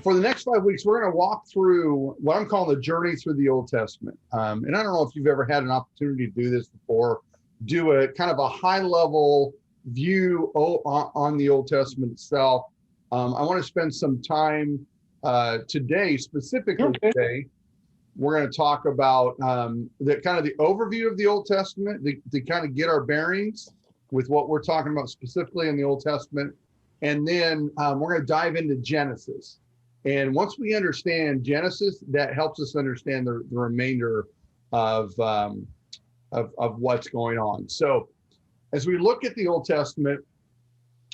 for the next 5 weeks, we're going to walk through what I'm calling the journey through the Old Testament. And I don't know if you've ever had an opportunity to do this before, do a kind of a high level view on the Old Testament itself. I want to spend some time today, specifically today. We're going to talk about the kind of the overview of the Old Testament to kind of get our bearings with what we're talking about specifically in the Old Testament. And then we're going to dive into Genesis. And once we understand Genesis, that helps us understand the remainder of what's going on. So as we look at the Old Testament,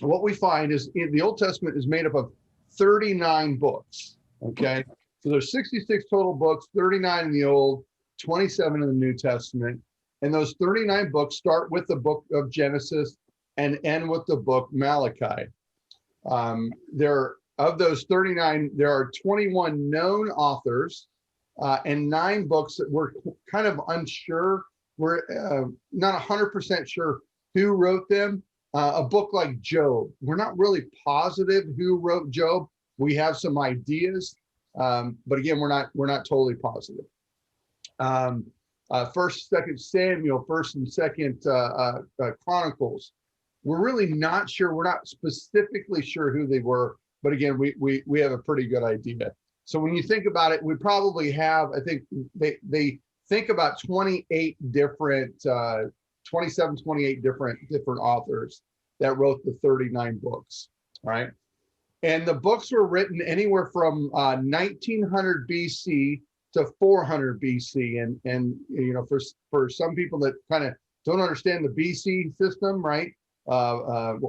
what we find is the Old Testament is made up of 39 books, okay? So there's 66 total books, 39 in the Old, 27 in the New Testament. And those 39 books start with the book of Genesis and end with the book Malachi. Of those 39, there are 21 known authors and 9 books that we're kind of unsure. We're not 100% sure who wrote them. A book like Job, we're not really positive who wrote Job. We have some ideas, but again, we're not totally positive. First, Second Samuel, First and Second Chronicles. We're really not sure. We're not specifically sure who they were, but again, we have a pretty good idea. So when you think about it, we probably have, I think they think about 28 different, 27, 28 different authors that wrote the 39 books, right? And the books were written anywhere from 1900 BC to 400 BC. And you know, for some people that kind of don't understand the BC system, right?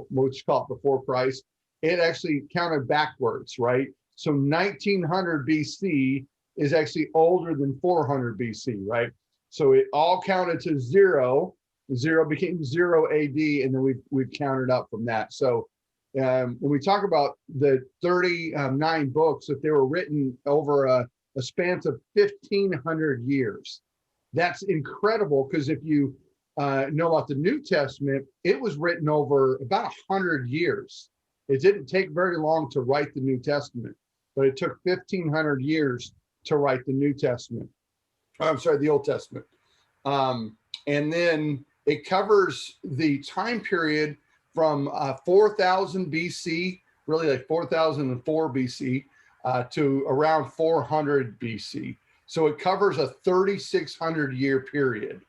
Which call it before Christ, it actually counted backwards, right? So 1900 BC is actually older than 400 BC, right? So it all counted to zero. Zero became 0 AD, and then we've counted up from that. So when we talk about the 39 books, that they were written over a span of 1,500 years, that's incredible, because if you know about the New Testament, it was written over about 100 years. It didn't take very long to write the New Testament, but it took 1,500 years to write the New Testament. I'm sorry, the Old Testament. And then it covers the time period from 4000 BC, really like 4004 BC, to around 400 BC. So it covers a 3,600 year period.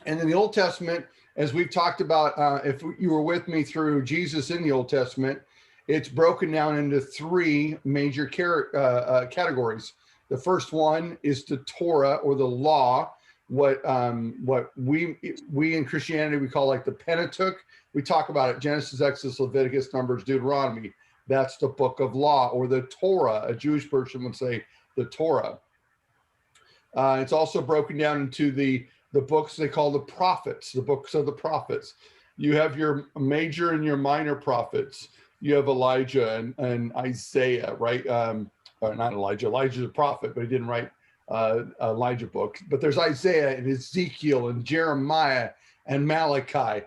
And in the Old Testament, as we've talked about, if you were with me through Jesus in the Old Testament, it's broken down into 3 major categories. The first one is the Torah, or the law, what we in Christianity we call like the Pentateuch. We talk about it: Genesis, Exodus, Leviticus, Numbers, Deuteronomy. That's the book of law, or the Torah. A Jewish person would say the Torah. It's also broken down into the books they call the prophets, the books of the prophets. You have your major and your minor prophets. You have Elijah and Isaiah, right? Not Elijah. Elijah's a prophet, but he didn't write Elijah book. But there's Isaiah and Ezekiel and Jeremiah and Malachi,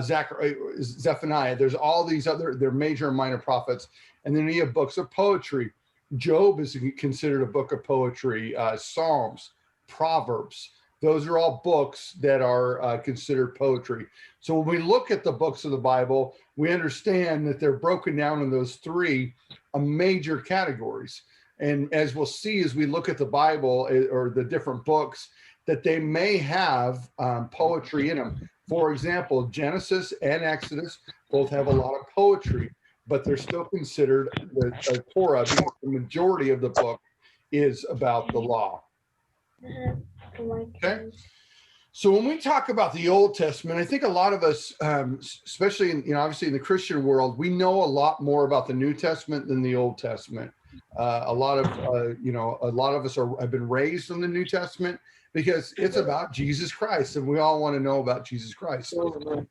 Zephaniah. There's all these they're major and minor prophets. And then you have books of poetry. Job is considered a book of poetry. Psalms, Proverbs. Those are all books that are considered poetry. So when we look at the books of the Bible, we understand that they're broken down in those 3 major categories. And as we'll see as we look at the Bible or the different books, that they may have poetry in them. For example, Genesis and Exodus both have a lot of poetry, but they're still considered the Torah, because the majority of the book is about the law. Okay. So when we talk about the Old Testament, I think a lot of us, especially obviously in the Christian world, we know a lot more about the New Testament than the Old Testament. A lot of us have been raised in the New Testament because it's about Jesus Christ, and we all want to know about Jesus Christ.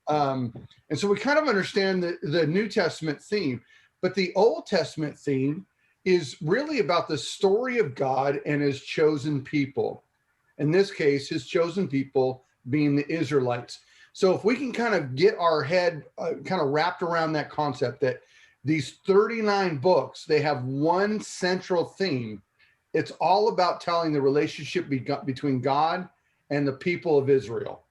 And so we kind of understand the New Testament theme, but the Old Testament theme is really about the story of God and his chosen people. In this case, his chosen people being the Israelites. So if we can kind of get our head kind of wrapped around that concept that these 39 books, they have one central theme. It's all about telling the relationship between God and the people of Israel.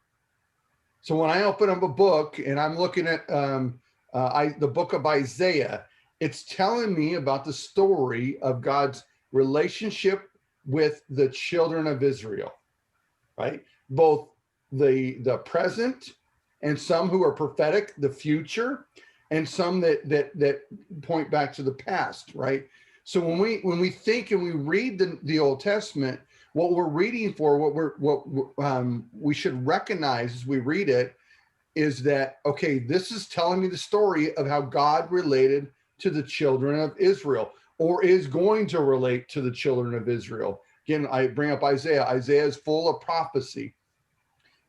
So when I open up a book and I'm looking at the book of Isaiah, it's telling me about the story of God's relationship with the children of Israel, right? Both the present and some who are prophetic, the future, and some that point back to the past, right? So when we think and we read the Old Testament, what we're reading for, what we should recognize as we read it is that, okay, this is telling me the story of how God related to the children of Israel, or is going to relate to the children of Israel. Again, I bring up Isaiah. Isaiah is full of prophecy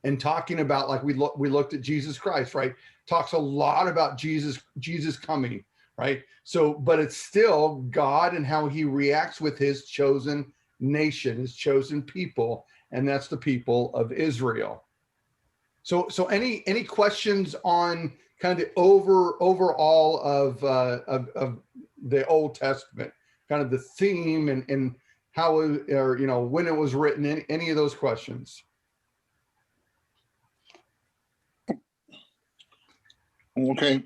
and talking about, like we looked at Jesus Christ, right? Talks a lot about Jesus coming, right? So, but it's still God and how he reacts with his chosen nation, his chosen people, and that's the people of Israel. So any questions on kind of the overall of the Old Testament, kind of the theme and how it, or when it was written? Any of those questions? Okay.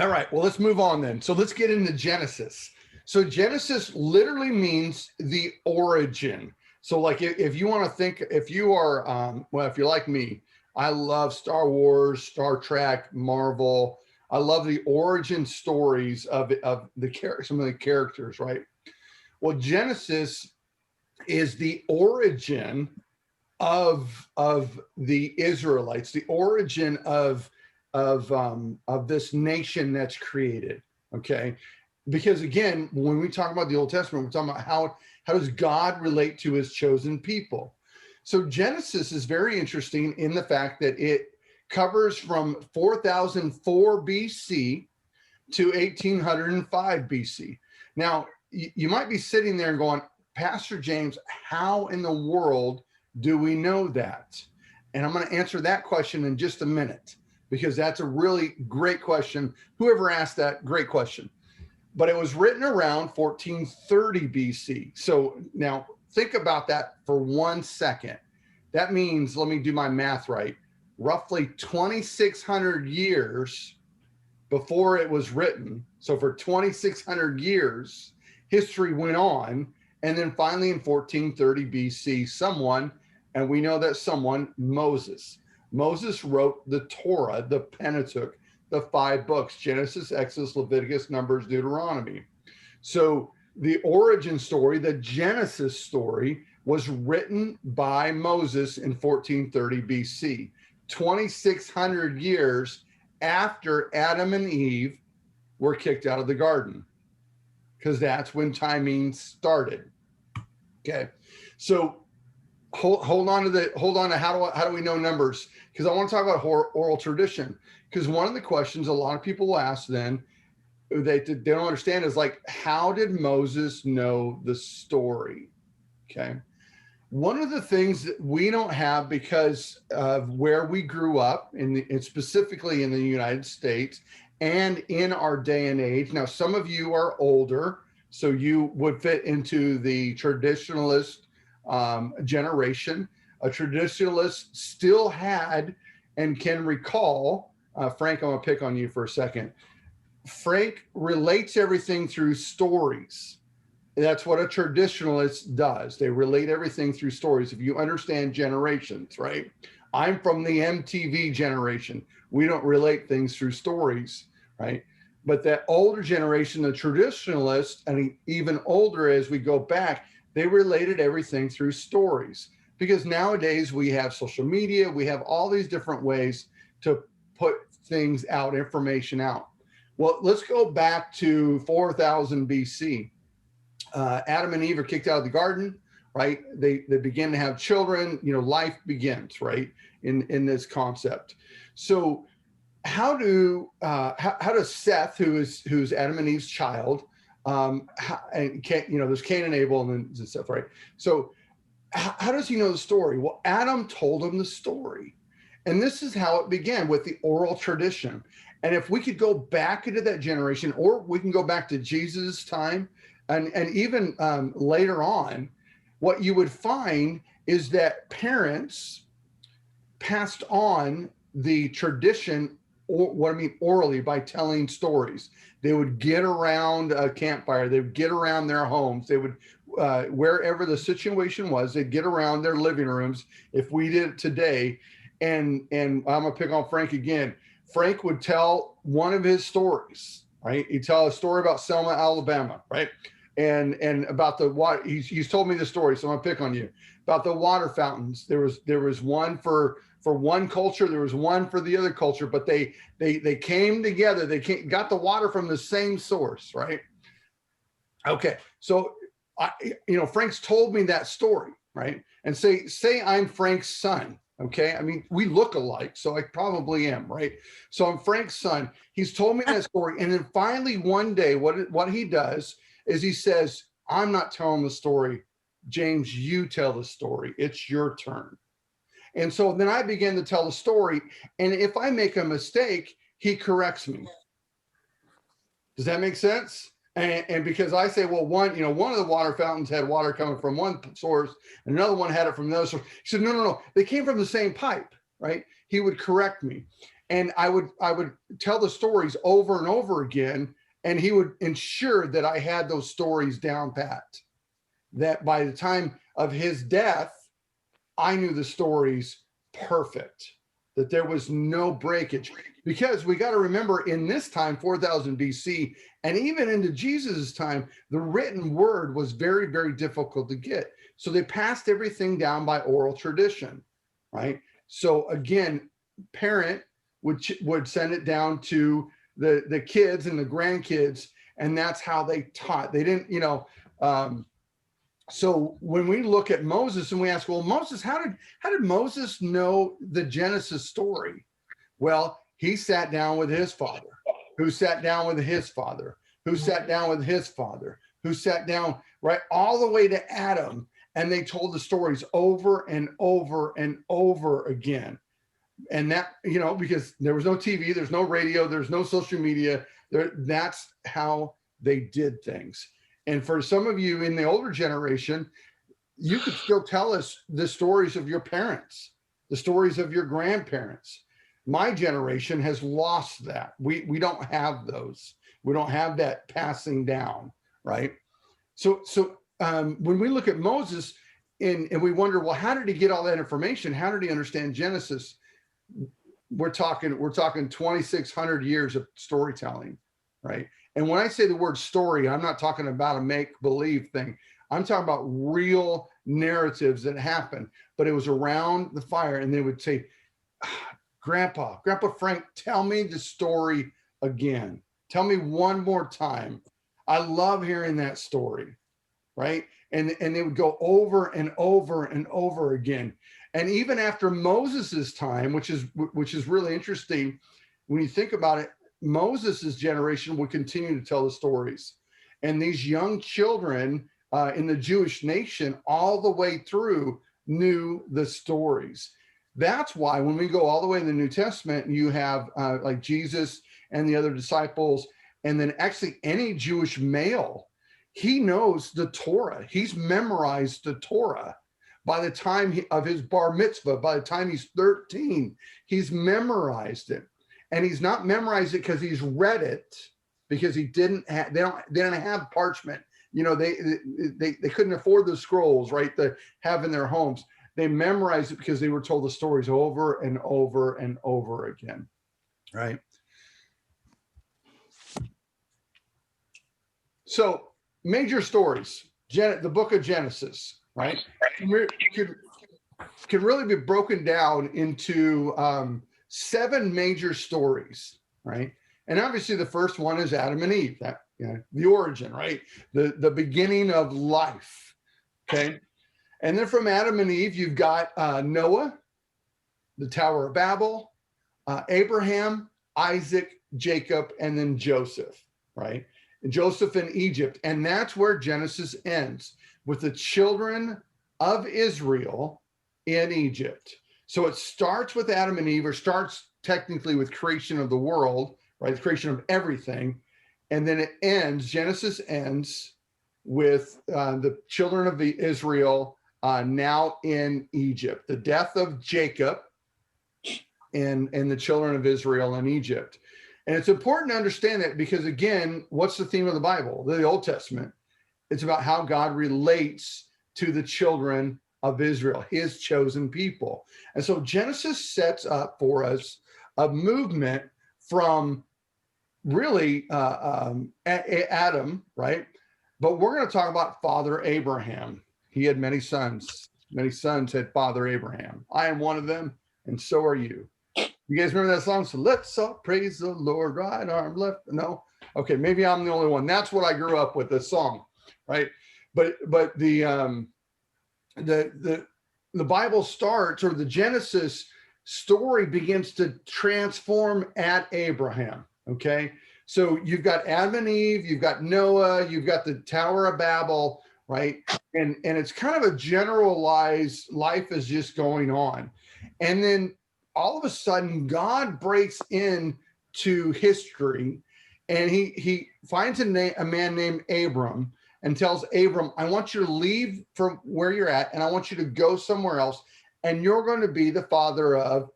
All right. Well, let's move on then. So let's get into Genesis. So Genesis literally means the origin. So like if you want to think, if you are, well, if you're like me, I love Star Wars, Star Trek, Marvel. I love the origin stories of some of the characters, right? Well, Genesis is the origin of the Israelites, the origin of this nation that's created. Okay, because again, when we talk about the Old Testament, we're talking about how does God relate to his chosen people. So Genesis is very interesting in the fact that it covers from 4004 BC to 1805 BC. Now, you might be sitting there and going, Pastor James, how in the world do we know that? And I'm going to answer that question in just a minute, because that's a really great question. Whoever asked that, great question. But it was written around 1430 BC. So now think about that for 1 second. That means, let me do my math right, roughly 2,600 years before it was written. So for 2,600 years, history went on. And then finally in 1430 BC, someone, and we know that someone, Moses wrote the Torah, the Pentateuch, the 5 books, Genesis, Exodus, Leviticus, Numbers, Deuteronomy. So the origin story, the Genesis story, was written by Moses in 1430 BC, 2,600 years after Adam and Eve were kicked out of the garden, because that's when timing started. Okay, so hold on to how do we know numbers? Because I want to talk about oral tradition. Because one of the questions a lot of people ask then they don't understand is like, how did Moses know the story? Okay, one of the things that we don't have because of where we grew up and specifically in the United States and in our day and age. Now, some of you are older, so you would fit into the traditionalist generation. A traditionalist still had and can recall, Frank, I'm gonna pick on you for a second. Frank relates everything through stories. That's what a traditionalist does. They relate everything through stories. If you understand generations, right? I'm from the MTV generation. We don't relate things through stories, right? But that older generation, the traditionalists, and even older as we go back, they related everything through stories. Because nowadays we have social media, we have all these different ways to put things out, information out. Well, let's go back to 4000 BC. Adam and Eve are kicked out of the garden, right? They begin to have children, life begins, right? In this concept. So how does Seth, who's Adam and Eve's child, and there's Cain and Abel and stuff, right? So how does he know the story? Well, Adam told him the story. And this is how it began, with the oral tradition. And if we could go back into that generation, or we can go back to Jesus' time, and even later on, what you would find is that parents passed on the tradition, or what I mean orally, by telling stories. They would get around a campfire, they would get around their homes, they would wherever the situation was, they'd get around their living rooms. If we did it today, and I'm gonna pick on Frank again. Frank would tell one of his stories, right? He'd tell a story about Selma, Alabama, right? And about the water. He's told me the story, so I'm gonna pick on you about the water fountains. There was one for one culture, there was one for the other culture, but they came together. They got the water from the same source, right? Okay, so Frank's told me that story, right? And say I'm Frank's son. Okay, I mean, we look alike, so I probably am, right? So I'm Frank's son. He's told me that story, and then finally one day, what he does is he says, "I'm not telling the story, James. You tell the story. It's your turn." And so then I begin to tell the story, and if I make a mistake, he corrects me. Does that make sense? And because I say, well, one of the water fountains had water coming from one source, and another one had it from another source. He said, no, they came from the same pipe, right? He would correct me, and I would tell the stories over and over again, and he would ensure that I had those stories down pat. That by the time of his death, I knew the stories perfect, that there was no breakage. Because we got to remember, in this time, 4000 BC, and even into Jesus' time, the written word was very, very difficult to get. So they passed everything down by oral tradition, right? So again, parent would send it down to the kids and the grandkids, and that's how they taught. They didn't, so when we look at Moses and we ask, well, Moses, how did Moses know the Genesis story? Well, he sat down with his father, who sat down with his father, who sat down with his father, who sat down, right, all the way to Adam, and they told the stories over and over and over again. And that, because there was no TV, there's no radio, there's no social media, that's how they did things. And for some of you in the older generation, you could still tell us the stories of your parents, the stories of your grandparents. My generation has lost that. We don't have those. We don't have that passing down, right? So when we look at Moses and we wonder, well, how did he get all that information? How did he understand Genesis? We're talking 2,600 years of storytelling, right? And when I say the word story, I'm not talking about a make-believe thing. I'm talking about real narratives that happened, but it was around the fire, and they would say, Grandpa Frank, tell me the story again. Tell me one more time. I love hearing that story, right? And they would go over and over and over again. And even after Moses's time, which is really interesting when you think about it, Moses's generation would continue to tell the stories. And these young children in the Jewish nation all the way through knew the stories. That's why when we go all the way in the New Testament, you have like Jesus and the other disciples, and then actually any Jewish male, he knows the Torah. He's memorized the Torah. By the time of his bar mitzvah, by the time he's 13, he's memorized it. And he's not memorized it because he's read it, because he didn't have, they didn't have parchment. They couldn't afford the scrolls, right, to have in their homes. They memorized it because they were told the stories over and over and over again, right? So major stories, the book of Genesis, right, can really be broken down into 7 major stories, right? And obviously the first one is Adam and Eve, that the origin, right? The beginning of life, okay? And then from Adam and Eve, you've got Noah, the Tower of Babel, Abraham, Isaac, Jacob, and then Joseph, right? And Joseph in Egypt. And that's where Genesis ends, with the children of Israel in Egypt. So it starts with Adam and Eve, or starts technically with creation of the world, right? The creation of everything. And then it ends, Genesis ends with the children of Israel now in Egypt, the death of Jacob and the children of Israel in Egypt. And it's important to understand that because, again, what's the theme of the Bible? The Old Testament. It's about how God relates to the children of Israel, his chosen people. And so Genesis sets up for us a movement from really Adam, right? But we're going to talk about Father Abraham. He had many sons. Many sons had Father Abraham. I am one of them, and so are you. You guys remember that song? So let's all praise the Lord, right arm left. No? Okay, maybe I'm the only one. That's what I grew up with, this song, right? But the Bible starts, or the Genesis story begins to transform at Abraham. Okay, so you've got Adam and Eve, you've got Noah, you've got the Tower of Babel, right? And it's kind of a generalized life is just going on, and then all of a sudden God breaks into history, and he finds a man named Abram and tells Abram, I want you to leave from where you're at, and I want you to go somewhere else, and you're going to be the father of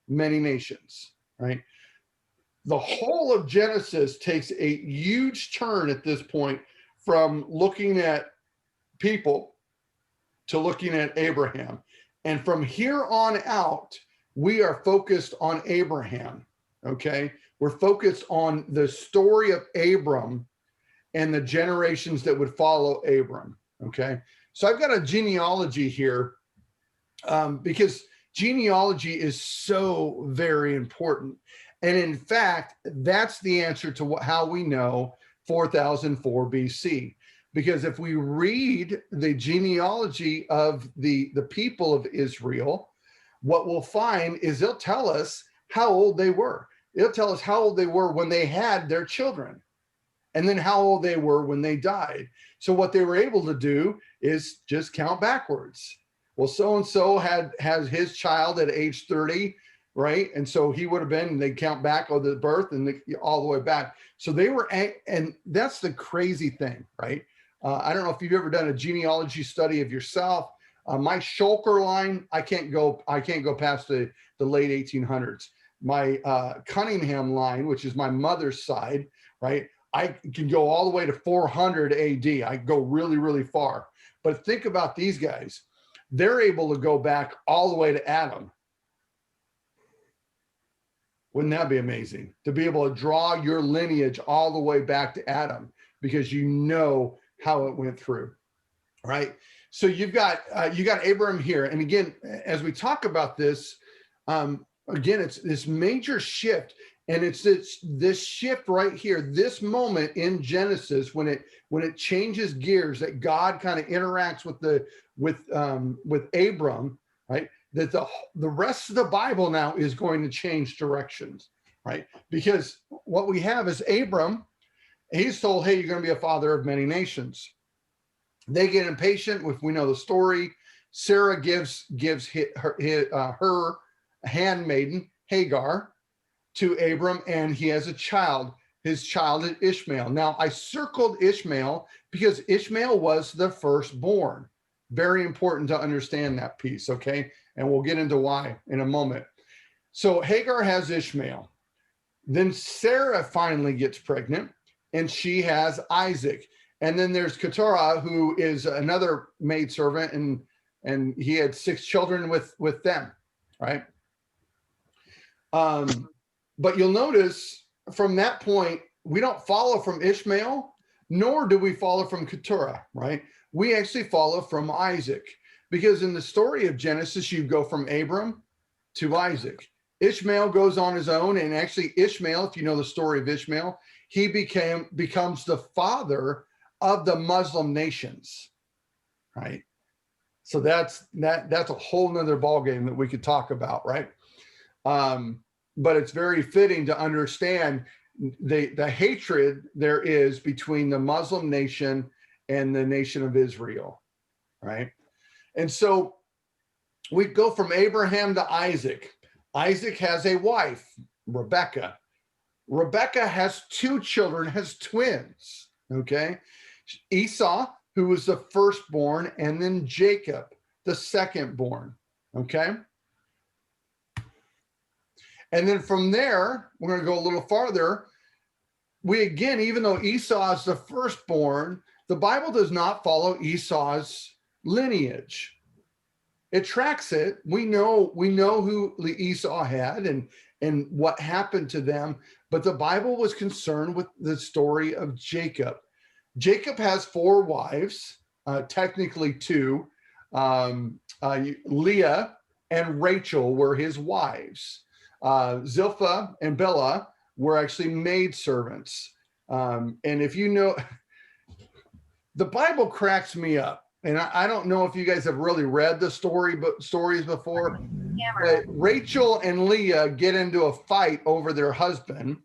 many nations, right? The whole of Genesis takes a huge turn at this point from looking at people to looking at Abraham. And from here on out, we are focused on Abraham, okay? We're focused on the story of Abram and the generations that would follow Abram, okay? So I've got a genealogy here because genealogy is so very important. And in fact, that's the answer to how we know 4004 BC. Because if we read the genealogy of the people of Israel, what we'll find is they'll tell us how old they were. It'll tell us how old they were when they had their children, and then how old they were when they died. So what they were able to do is just count backwards. Well, so-and-so has his child at age 30, right? And so he would have been, they count back on the birth and all the way back. So they were, and that's the crazy thing, right? I don't know if you've ever done a genealogy study of yourself. My Shulker line, I can't go past the late 1800s. My Cunningham line, which is my mother's side, right? I can go all the way to 400 AD. I go really, really far. But think about these guys. They're able to go back all the way to Adam. Wouldn't that be amazing? To be able to draw your lineage all the way back to Adam, because you know how it went through, right? So you've got Abraham here. And again, as we talk about this, again, it's this major shift. And it's this shift right here, this moment in Genesis when it changes gears, that God kind of interacts with Abram, right? That the rest of the Bible now is going to change directions, right? Because what we have is Abram, he's told, hey, you're going to be a father of many nations. They get impatient. If we know the story, Sarah gives her handmaiden Hagar to Abram, and he has a child. His child is Ishmael. Now, I circled Ishmael because Ishmael was the firstborn. Very important to understand that piece, okay? And we'll get into why in a moment. So Hagar has Ishmael. Then Sarah finally gets pregnant, and she has Isaac. And then there's Keturah, who is another maidservant, and he had 6 children with them, right? But you'll notice from that point, we don't follow from Ishmael, nor do we follow from Keturah, right? We actually follow from Isaac, because in the story of Genesis, you go from Abram to Isaac. Ishmael goes on his own, and actually Ishmael, if you know the story of Ishmael, he becomes the father of the Muslim nations, right? So that's a whole nother ballgame that we could talk about, right? But it's very fitting to understand the hatred there is between the Muslim nation and the nation of Israel, right? And so we go from Abraham to Isaac. Isaac has a wife, Rebecca. Rebecca has two children, has twins, okay? Esau, who was the firstborn, and then Jacob, the secondborn, okay? And then from there, we're going to go a little farther. We again, even though Esau is the firstborn, the Bible does not follow Esau's lineage. It tracks it. We know who Esau had and what happened to them, but the Bible was concerned with the story of Jacob. Jacob has four wives, technically two. Leah and Rachel were his wives. Zilpah and Bilhah were actually maidservants. And if you know, the Bible cracks me up. And I don't know if you guys have really read the stories before, but Rachel and Leah get into a fight over their husband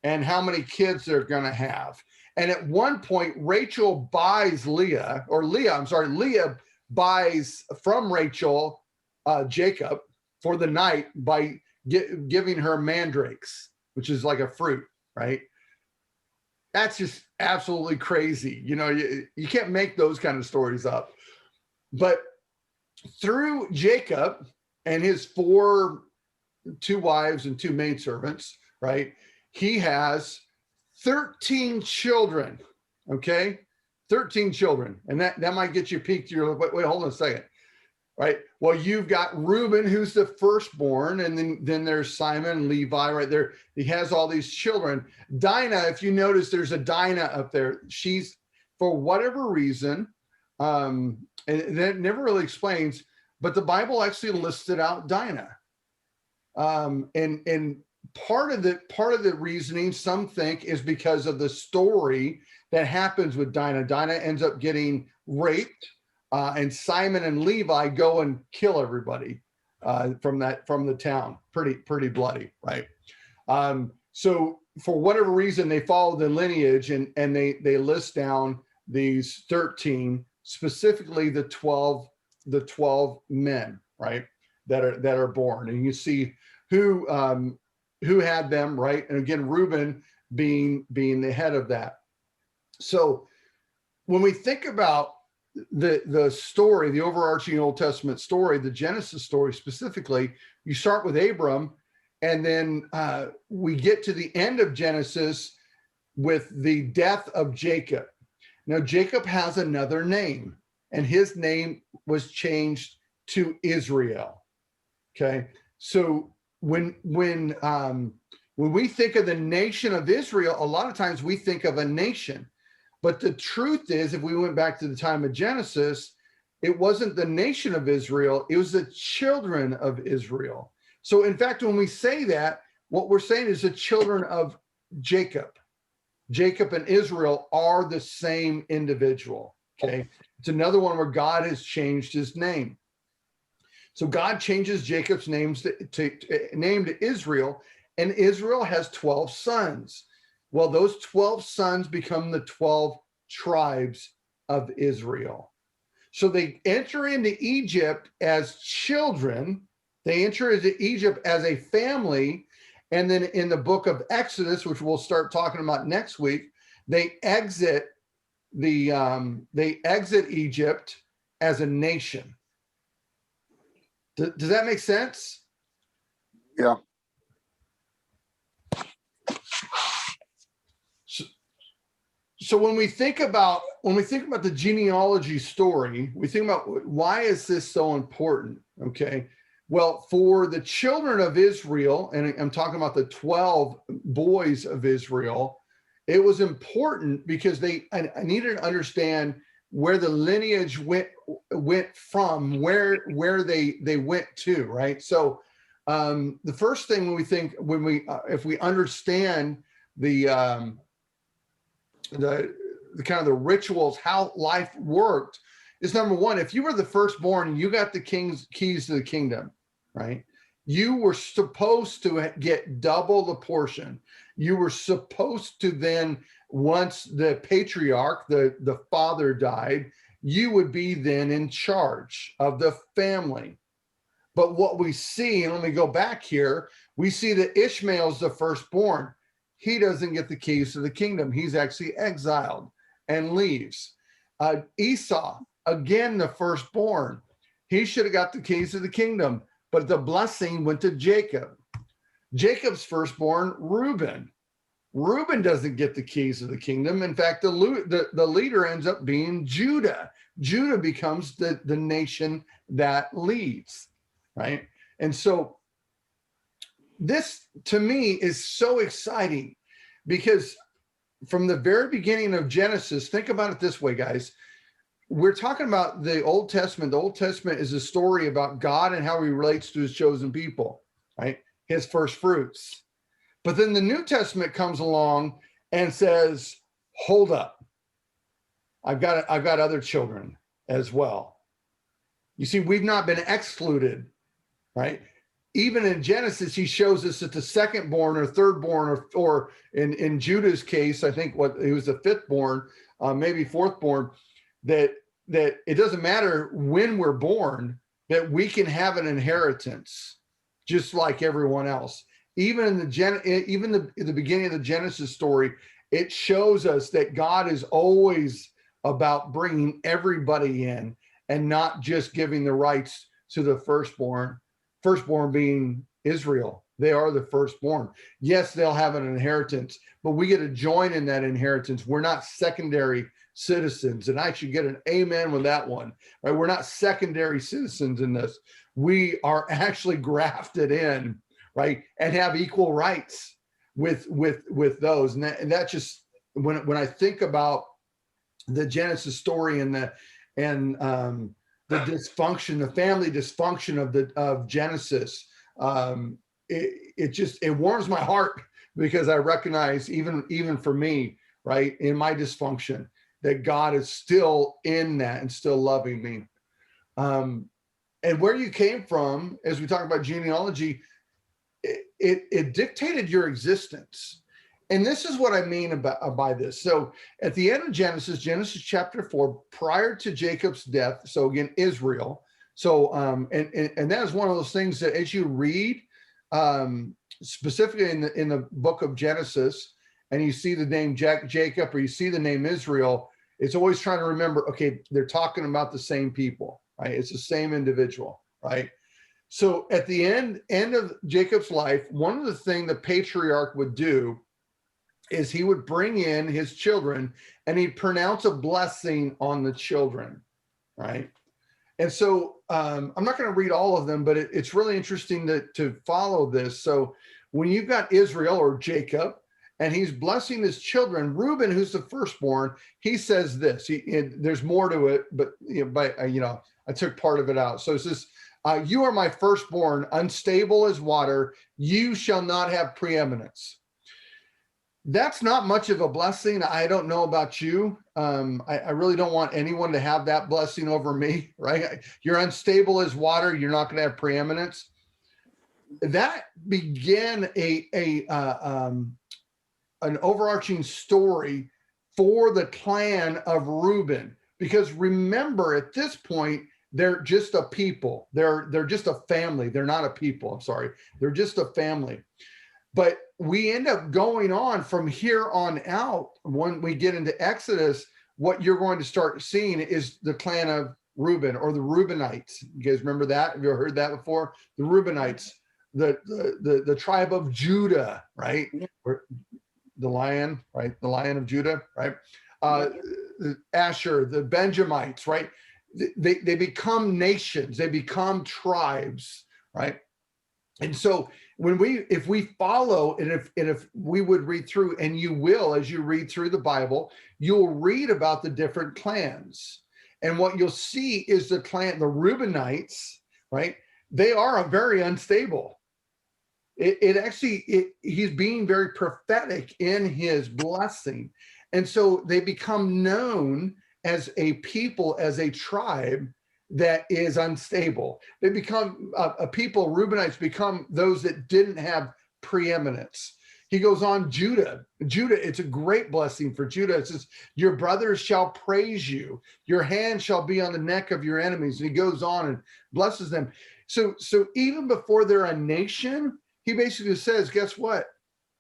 and how many kids they're going to have. And at one point, Rachel buys Leah buys from Rachel Jacob for the night by giving her mandrakes, which is like a fruit, right? That's just absolutely crazy. You know, you can't make those kind of stories up. But through Jacob and his two wives and two maidservants, right? He has 13 children, okay? 13 children. And that might get you peaked. You're like, wait, hold on a second, right? Well, you've got Reuben, who's the firstborn, and then there's Simon and Levi right there. He has all these children. Dinah, if you notice, there's a Dinah up there. She's, for whatever reason, and that never really explains, but the Bible actually listed out Dinah. And part of the reasoning, some think, is because of the story that happens with Dinah. Dinah ends up getting raped, and Simon and Levi go and kill everybody from the town. Pretty bloody, right? So for whatever reason, they follow the lineage and they list down these 13, specifically the 12 men, right, that are born, and you see who had them, right? And again, Reuben being the head of that. So when we think about the story, the overarching Old Testament story, the Genesis story specifically, you start with Abram, and then we get to the end of Genesis with the death of Jacob. Now, Jacob has another name, and his name was changed to Israel. Okay, so when we think of the nation of Israel, a lot of times we think of a nation. But the truth is, if we went back to the time of Genesis, it wasn't the nation of Israel, it was the children of Israel. So in fact, when we say that, what we're saying is the children of Jacob. Jacob and Israel are the same individual, okay? It's another one where God has changed his name. So God changes Jacob's name to Israel, and Israel has 12 sons. Well, those 12 sons become the 12 tribes of Israel. So they enter into Egypt as children. They enter into Egypt as a family. And then in the book of Exodus, which we'll start talking about next week, they exit Egypt as a nation. Does that make sense? Yeah. So when we think about the genealogy story, we think about why is this so important? Okay. Well, for the children of Israel, and I'm talking about the 12 boys of Israel, it was important because I needed to understand where the lineage went from, where they went to, right? So the first thing if we understand the kind of the rituals, how life worked, is number one, if you were the firstborn, you got the king's keys to the kingdom, right? You were supposed to get double the portion. You were supposed to then, once the patriarch, the father died, you would be then in charge of the family. But what we see, and let me go back here, we see that Ishmael's the firstborn. He doesn't get the keys to the kingdom. He's actually exiled and leaves. Esau, again, the firstborn. He should have got the keys to the kingdom, but the blessing went to Jacob. Jacob's firstborn, Reuben. Reuben doesn't get the keys of the kingdom. In fact, the leader ends up being Judah. Judah becomes the nation that leads, right? And so this, to me, is so exciting because from the very beginning of Genesis, think about it this way, guys. We're talking about the Old Testament. The Old Testament is a story about God and how he relates to his chosen people, right? His first fruits. But then the New Testament comes along and says, hold up. I've got other children as well. You see, we've not been excluded, right? Even in Genesis, he shows us that the secondborn or thirdborn, or in Judah's case, I think he was the fifthborn, maybe fourthborn, that it doesn't matter when we're born, that we can have an inheritance just like everyone else. Even in the beginning of the Genesis story, it shows us that God is always about bringing everybody in and not just giving the rights to the firstborn being Israel. They are the firstborn. Yes, they'll have an inheritance, but we get to join in that inheritance. We're not secondary citizens, and I should get an amen with that one, right? We're not secondary citizens in this. We are actually grafted in, right, and have equal rights with those. And that just, when I think about the Genesis story and the dysfunction, the family dysfunction of Genesis, it warms my heart because I recognize even for me, right, in my dysfunction, that God is still in that and still loving me. And where you came from, as we talk about genealogy, it dictated your existence. And this is what I mean by this. So at the end of Genesis chapter 4, prior to Jacob's death, so again, Israel. So, and that is one of those things that as you read, specifically in the book of Genesis, and you see the name Jacob, or you see the name Israel, it's always trying to remember, okay, they're talking about the same people, right? It's the same individual, right? So at the end of Jacob's life, one of the things the patriarch would do is he would bring in his children and he'd pronounce a blessing on the children, right? And so I'm not going to read all of them, but it's really interesting to follow this. So when you've got Israel or Jacob, and he's blessing his children, Reuben, who's the firstborn, he says this. There's more to it, but I took part of it out. So it says, "You are my firstborn, unstable as water. You shall not have preeminence." That's not much of a blessing. I don't know about you. I really don't want anyone to have that blessing over me, right? You're unstable as water. You're not going to have preeminence. That began an overarching story for the clan of Reuben, because remember, at this point, they're just a people. They're just a family. They're not a people. I'm sorry. They're just a family. But we end up going on from here on out. When we get into Exodus, what you're going to start seeing is the clan of Reuben, or the Reubenites. You guys remember that? Have you ever heard that before? The Reubenites, the tribe of Judah, right? The lion, right? The lion of Judah, right? Asher, the Benjamites, right? They become nations. They become tribes, right? And so if we follow, and if we would read through, and you will, as you read through the Bible, you'll read about the different clans. And what you'll see is the Reubenites, right? They are very unstable. He's being very prophetic in his blessing. And so they become known as a people, as a tribe that is unstable. They become a people, Reubenites become those that didn't have preeminence. He goes on, Judah, it's a great blessing for Judah. It says, "Your brothers shall praise you. Your hand shall be on the neck of your enemies." And he goes on and blesses them. So even before they're a nation, he basically says, guess what?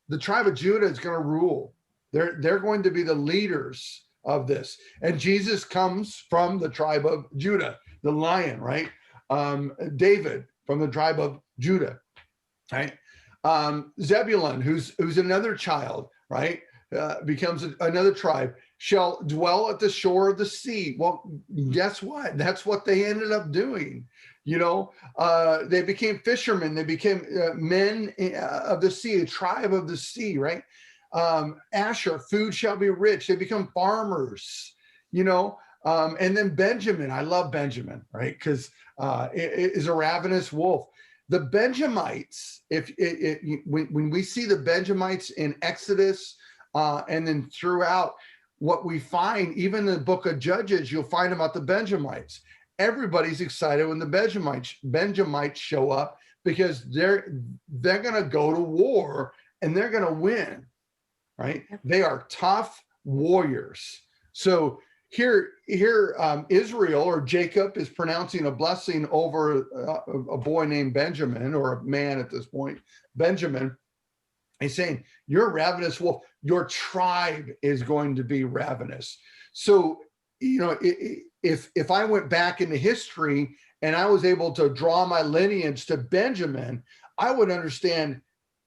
The tribe of Judah is going to rule. They're going to be the leaders of this. And Jesus comes from the tribe of Judah, the lion, right? David from the tribe of Judah, right? Zebulun, who's another child, right? Becomes another tribe, shall dwell at the shore of the sea. Well, guess what? That's what they ended up doing. You know, they became fishermen. They became men of the sea, a tribe of the sea, right? Asher, food shall be rich. They become farmers, you know. And then Benjamin, I love Benjamin, right? Because it is a ravenous wolf. The Benjamites, when we see the Benjamites in Exodus, and then throughout what we find, even in the book of Judges, you'll find about the Benjamites. Everybody's excited when the Benjamites show up because they're going to go to war and they're going to win, right? They are tough warriors. So here, Israel or Jacob is pronouncing a blessing over a boy named Benjamin, or a man at this point, Benjamin. He's saying, you're a ravenous wolf. Your tribe is going to be ravenous. So, you know, if I went back into history and I was able to draw my lineage to Benjamin, I would understand,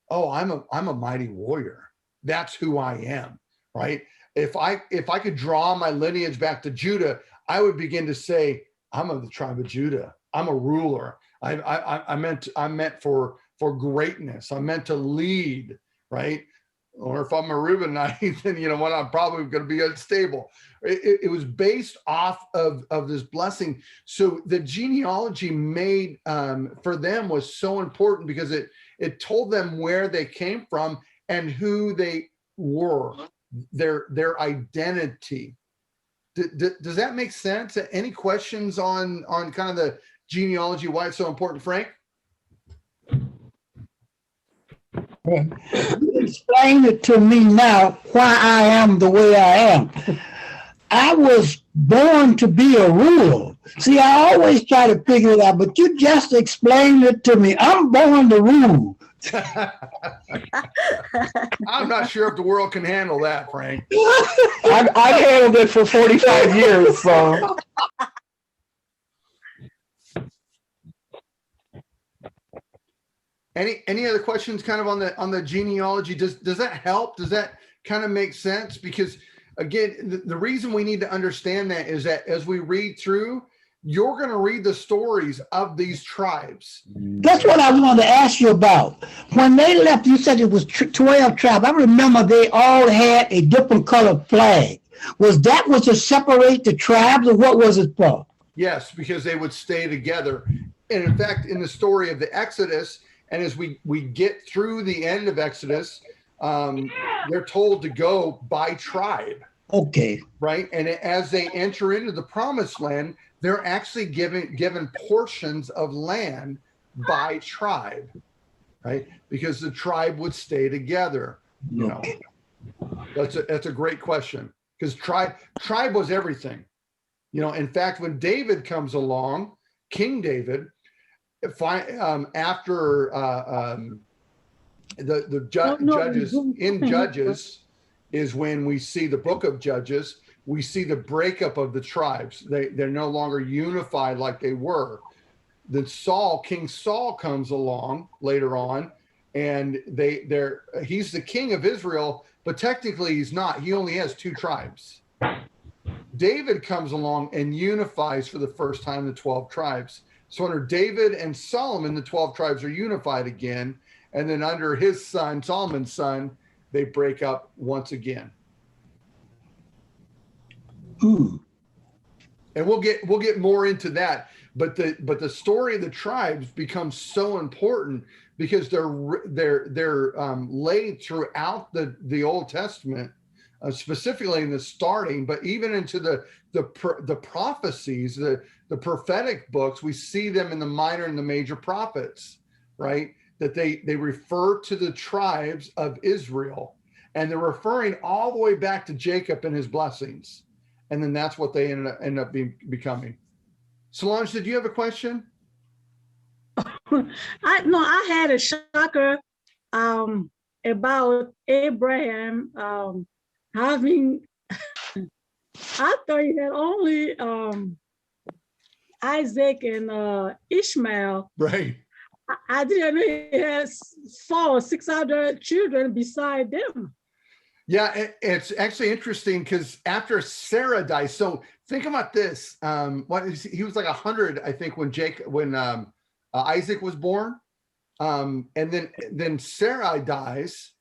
oh, I'm a mighty warrior. That's who I am, right? If I could draw my lineage back to Judah, I would begin to say, I'm of the tribe of Judah. I'm a ruler. I'm meant for greatness. I'm meant to lead, right? Or if I'm a Reubenite, then, you know what, I'm probably going to be unstable. It was based off of this blessing. So the genealogy made for them was so important because it told them where they came from and who they were, their identity. Does that make sense? Any questions on kind of the genealogy, why it's so important, Frank? Explain it to me now why I am the way I am. I was born to be a ruler. See, I always try to figure it out, but you just explained it to me. I'm born to rule. I'm not sure if the world can handle that, Frank. I've handled it for 45 years, so. Any other questions kind of on the genealogy? Does that help? Does that kind of make sense? Because again, the reason we need to understand that is that as we read through, you're going to read the stories of these tribes. That's what I wanted to ask you about. When they left, you said it was 12 tribes. I remember they all had a different colored flag. Was that to separate the tribes, or what was it for? Yes, because they would stay together. And in fact, in the story of the Exodus, and as we get through the end of Exodus, they're told to go by tribe. Okay. Right. And as they enter into the promised land, they're actually given portions of land by tribe. Right. Because the tribe would stay together. You know, that's a great question, because tribe was everything. You know, in fact, when David comes along, King David, after Judges, in Judges is when we see the book of Judges, we see the breakup of the tribes. They're no longer unified like they were. Then King Saul comes along later on, and he's the king of Israel, but technically he's not. He only has 2 tribes. David comes along and unifies for the first time the 12 tribes. So under David and Solomon, the 12 tribes are unified again. And then under his son, Solomon's son, they break up once again. Ooh. And we'll get more into that. But the story of the tribes becomes so important because they're laid throughout the Old Testament, specifically in the starting, but even into the prophecies, the prophetic books. We see them in the minor and the major prophets, right? That they refer to the tribes of Israel, and they're referring all the way back to Jacob and his blessings. And then that's what they end up becoming. Solange, did you have a question? I had a shocker about Abraham having. I thought he had only Isaac and Ishmael. Right. I didn't know he had 400 or 600 children beside them. Yeah, it's actually interesting because after Sarah dies, so think about this. He was like 100, I think, when Isaac was born, and then Sarah dies,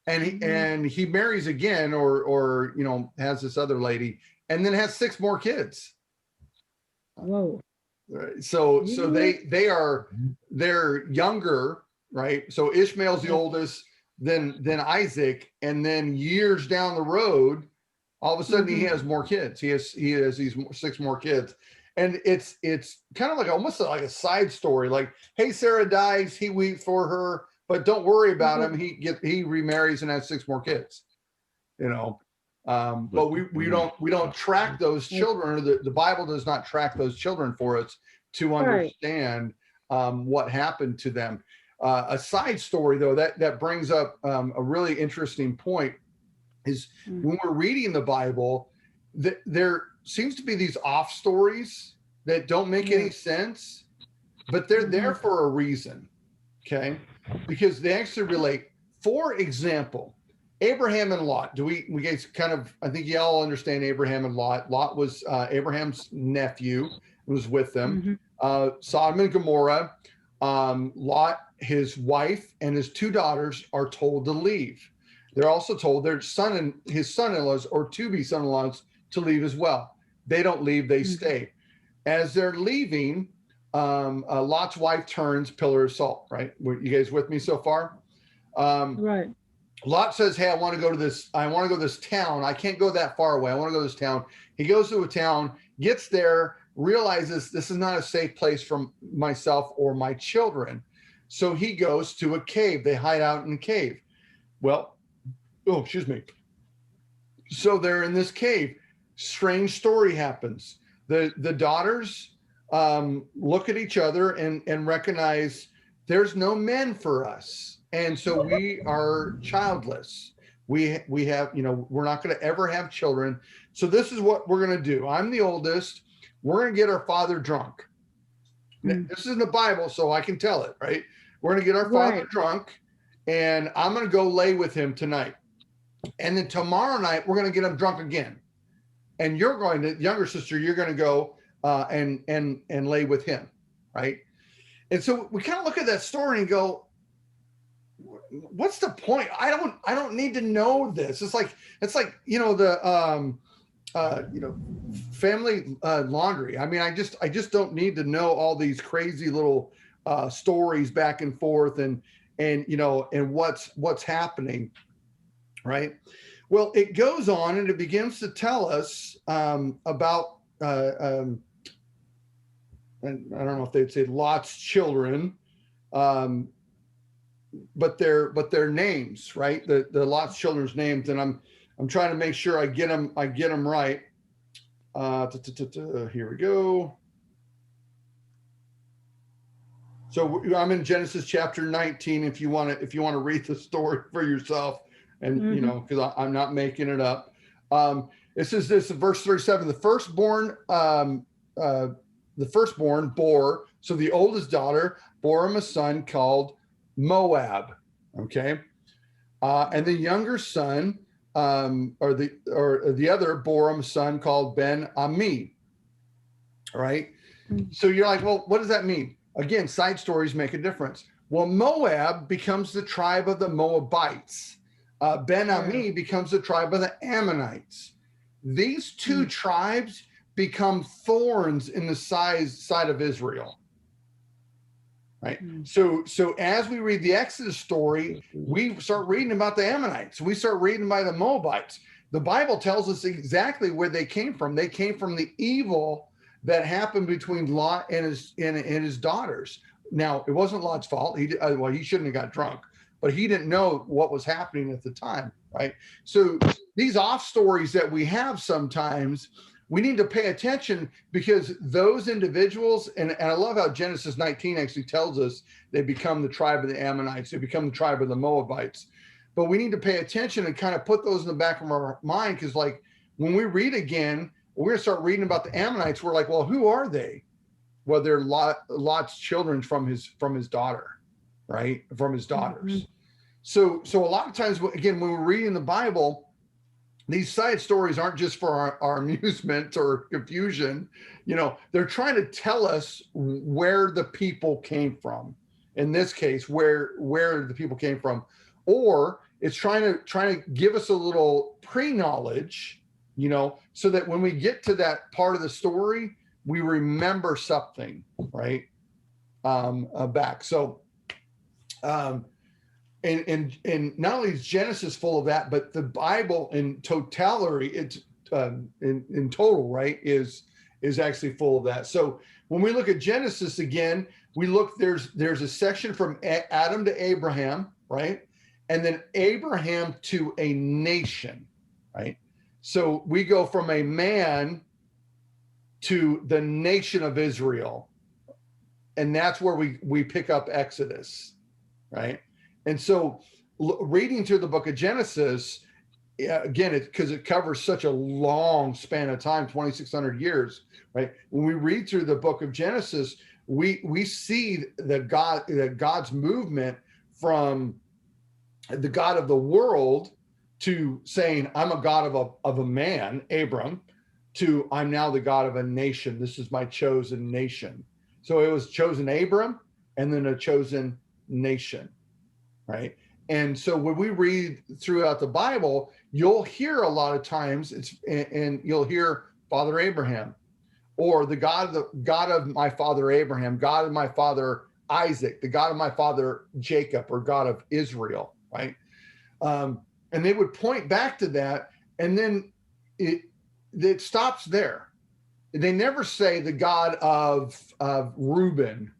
and he marries again, or has this other lady, and then has 6 more kids. Whoa! Right. So they're younger, right? So Ishmael's the oldest. Then Isaac, and then years down the road, all of a sudden he has more kids. He has these 6 more kids, and it's kind of like almost like a side story. Like, hey, Sarah dies, he weeps for her, but don't worry about him. He remarries and has 6 more kids. But we don't track those children. Or the Bible does not track those children for us to understand what happened to them. A side story, though, that brings up a really interesting point is when we're reading the Bible, there seems to be these off stories that don't make any sense, but they're there for a reason, okay? Because they actually relate. For example, Abraham and Lot. We guys kind of, I think you all understand Abraham and Lot. Lot was Abraham's nephew, was with them. Sodom and Gomorrah. Lot, his wife, and his 2 daughters are told to leave. They're also told their son and his son-in-laws, or to-be son-in-laws, to leave as well. They don't leave, they stay. As they're leaving, Lot's wife turns pillar of salt, right? You guys with me so far? Right. Lot says, hey, I want to go to this town. I can't go that far away. I want to go to this town. He goes to a town, gets there, realizes this is not a safe place for myself or my children. So he goes to a cave. They hide out in a cave. Well, excuse me. So they're in this cave. Strange story happens. The daughters look at each other and recognize there's no men for us. And so we are childless. We have, we're not going to ever have children. So this is what we're going to do. I'm the oldest. We're going to get our father drunk. This is in the Bible, so I can tell it, right? We're going to get our father drunk, and I'm going to go lay with him tonight. And then tomorrow night, we're going to get him drunk again. And you're going to, younger sister, you're going to go and lay with him, right? And so we kind of look at that story and go, what's the point? I don't need to know this. It's like family laundry. I mean, I just don't need to know all these crazy little stories back and forth and what's happening, right? Well, it goes on and it begins to tell us about and I don't know if they'd say Lot's children, but their names, right? The Lot's children's names, and I'm trying to make sure I get them right. Here we go. So I'm in Genesis chapter 19. If you want to read the story for yourself, and because I'm not making it up. It says this in verse 37: the firstborn bore, so the oldest daughter bore him a son called Moab. Okay, and the younger son. Or the other bore him a son called Ben Ami. All right. So you're like, well, what does that mean? Again, side stories make a difference. Well, Moab becomes the tribe of the Moabites. Ben Ami becomes the tribe of the Ammonites. These 2 tribes become thorns in the side of Israel. Right. So as we read the Exodus story, we start reading about the Ammonites. We start reading about the Moabites. The Bible tells us exactly where they came from. They came from the evil that happened between Lot and his daughters. Now, it wasn't Lot's fault. He shouldn't have got drunk, but he didn't know what was happening at the time. Right. So these off stories that we have sometimes we need to pay attention because those individuals, and I love how Genesis 19 actually tells us they become the tribe of the Ammonites, they become the tribe of the Moabites. But we need to pay attention and kind of put those in the back of our mind, because like when we read again, we're going to start reading about the Ammonites. We're like, well, who are they? Well, they're Lot's children from his daughter, right? From his daughters. So a lot of times, again, when we're reading the Bible, these side stories aren't just for our amusement or confusion. You know, they're trying to tell us where the people came from. In this case, where the people came from, or it's trying to give us a little pre-knowledge, you know, so that when we get to that part of the story, we remember something, right? Back. So, and not only is Genesis full of that, but the Bible in totality, it's in total, right, is actually full of that. So when we look at Genesis again, we look, there's a section from Adam to Abraham, right? And then Abraham to a nation, right? So we go from a man to the nation of Israel. And that's where we pick up Exodus, right? And so reading through the book of Genesis, again, because it covers such a long span of time, 2,600 years, right? When we read through the book of Genesis, we see God's movement from the God of the world to saying, I'm a God of a man, Abram, to I'm now the God of a nation. This is my chosen nation. So it was chosen Abram and then a chosen nation, right? And so when we read throughout the Bible, you'll hear a lot of times and you'll hear Father Abraham, or the God of my father Abraham, God of my father Isaac, the God of my father Jacob, or God of Israel, right? And they would point back to that, and then it stops there. They never say the God of Reuben,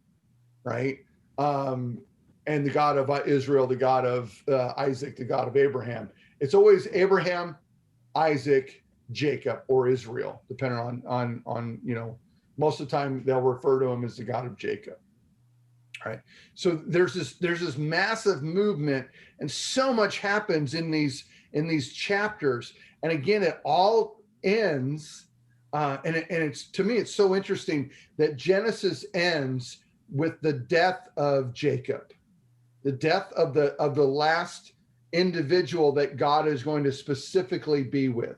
right? And the God of Israel, the God of Isaac, the God of Abraham. It's always Abraham, Isaac, Jacob, or Israel, depending on you know, most of the time they'll refer to him as the God of Jacob. Right. So there's this massive movement, and so much happens in these chapters. And again, it all ends, and it's, to me, it's so interesting that Genesis ends with the death of Jacob, the death of the last individual that God is going to specifically be with,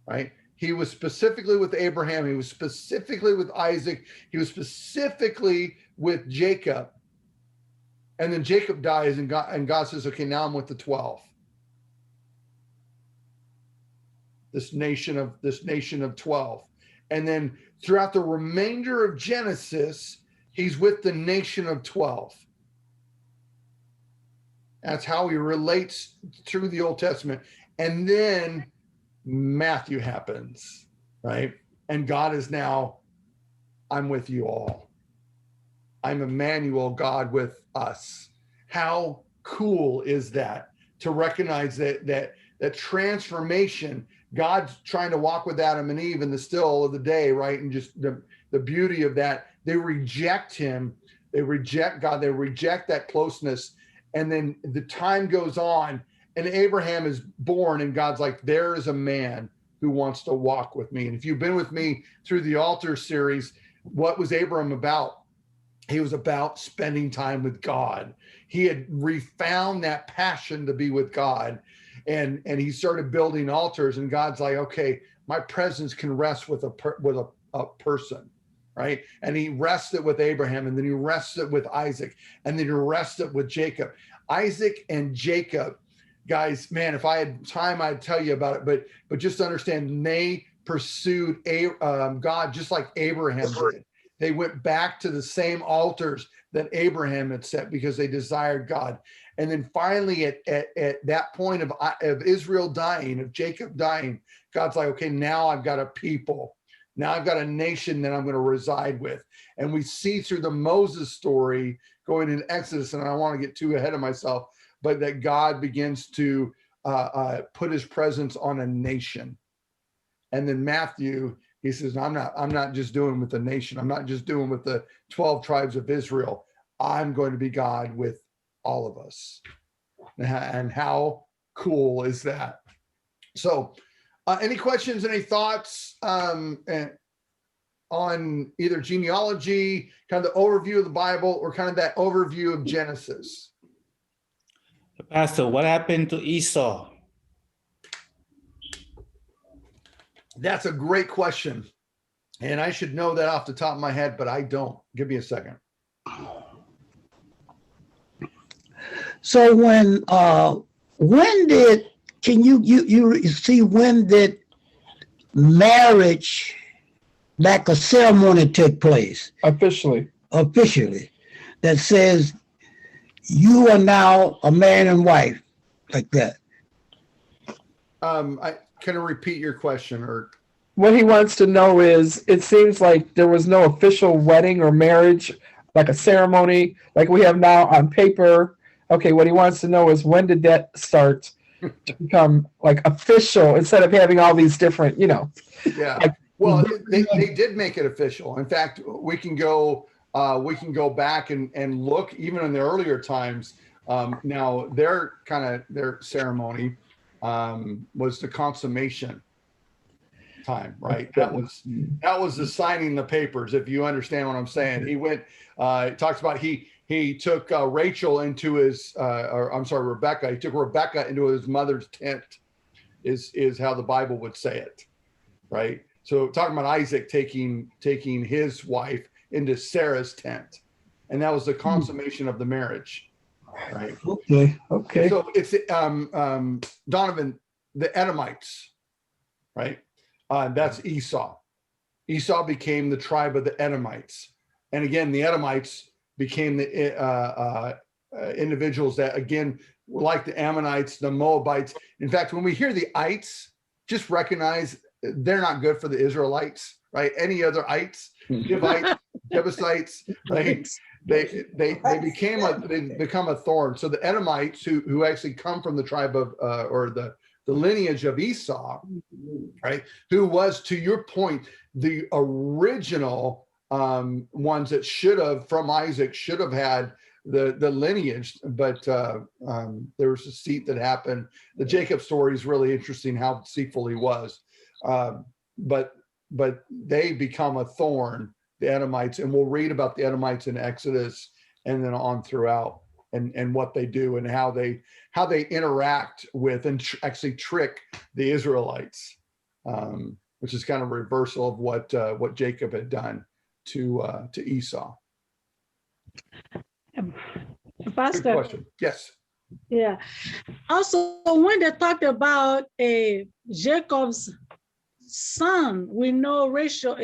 right? He was specifically with Abraham. He was specifically with Isaac. He was specifically with Jacob. And then Jacob dies, and God says, okay, now I'm with the 12. This nation of 12. And then throughout the remainder of Genesis, he's with the nation of 12. That's how he relates through the Old Testament. And then Matthew happens, right? And God is now, I'm with you all. I'm Emmanuel, God with us. How cool is that, to recognize that transformation? God's trying to walk with Adam and Eve in the still of the day, right? And just the beauty of that. They reject him. They reject God. They reject that closeness. And then the time goes on, and Abraham is born, and God's like, there is a man who wants to walk with me. And if you've been with me through the altar series, what was Abraham about? He was about spending time with God. He had refound that passion to be with God. And he started building altars, and God's like, okay, my presence can rest with a person, right? And he rested with Abraham, and then he rested with Isaac, and then he rested with Jacob. Isaac and Jacob, guys, man, if I had time, I'd tell you about it, but just understand, they pursued God just like Abraham did. They went back to the same altars that Abraham had set because they desired God. And then finally, at that point of Israel dying, of Jacob dying, God's like, okay, now I've got a people. Now I've got a nation that I'm going to reside with. And we see through the Moses story going in Exodus, and I don't want to get too ahead of myself, but that God begins to put his presence on a nation. And then Matthew, he says, I'm not just doing with the nation. I'm not just doing with the 12 tribes of Israel. I'm going to be God with all of us. And how cool is that? So any questions, any thoughts on either genealogy, kind of the overview of the Bible, or kind of that overview of Genesis? Pastor, what happened to Esau? That's a great question. And I should know that off the top of my head, but I don't. Give me a second. So when did, can you see when did marriage, like a ceremony, take place Officially. that says you are now a man and wife, like that? Can I repeat your question? Or What he wants to know is, it seems like there was no official wedding or marriage, like a ceremony, like we have now on paper. Okay, what he wants to know is, when did that start to become like official, instead of having all these different, yeah. Like, Well, they did make it official. In fact, we can go back and look even in the earlier times. Now their ceremony was the consummation time, right? That was the signing the papers, if you understand what I'm saying. He went, it talks about he took Rachel into his, Rebecca. He took Rebecca into his mother's tent, is how the Bible would say it, right? So talking about Isaac taking his wife into Sarah's tent, and that was the consummation of the marriage, right? Okay. So it's Donovan, the Edomites, right? That's Esau. Esau became the tribe of the Edomites, and again, the Edomites became the individuals that, again, were like the Ammonites, the Moabites. In fact, when we hear the ites, just recognize they're not good for the Israelites, right? Any other ites, Hivites, Jebusites, right? They become a thorn. So the Edomites, who actually come from the tribe of or the lineage of Esau, right? Who was, to your point, the original ones that should have, from Isaac, should have had the lineage, but there was a deceit that happened. The Jacob story is really interesting, how deceitful he was. But they become a thorn, the Edomites, and we'll read about the Edomites in Exodus and then on throughout, and what they do and how they interact with and actually trick the Israelites, which is kind of a reversal of what Jacob had done to Esau. Good Pastor, question. Yes. yeah. Also, when they talked about Jacob's son, we know Rachel,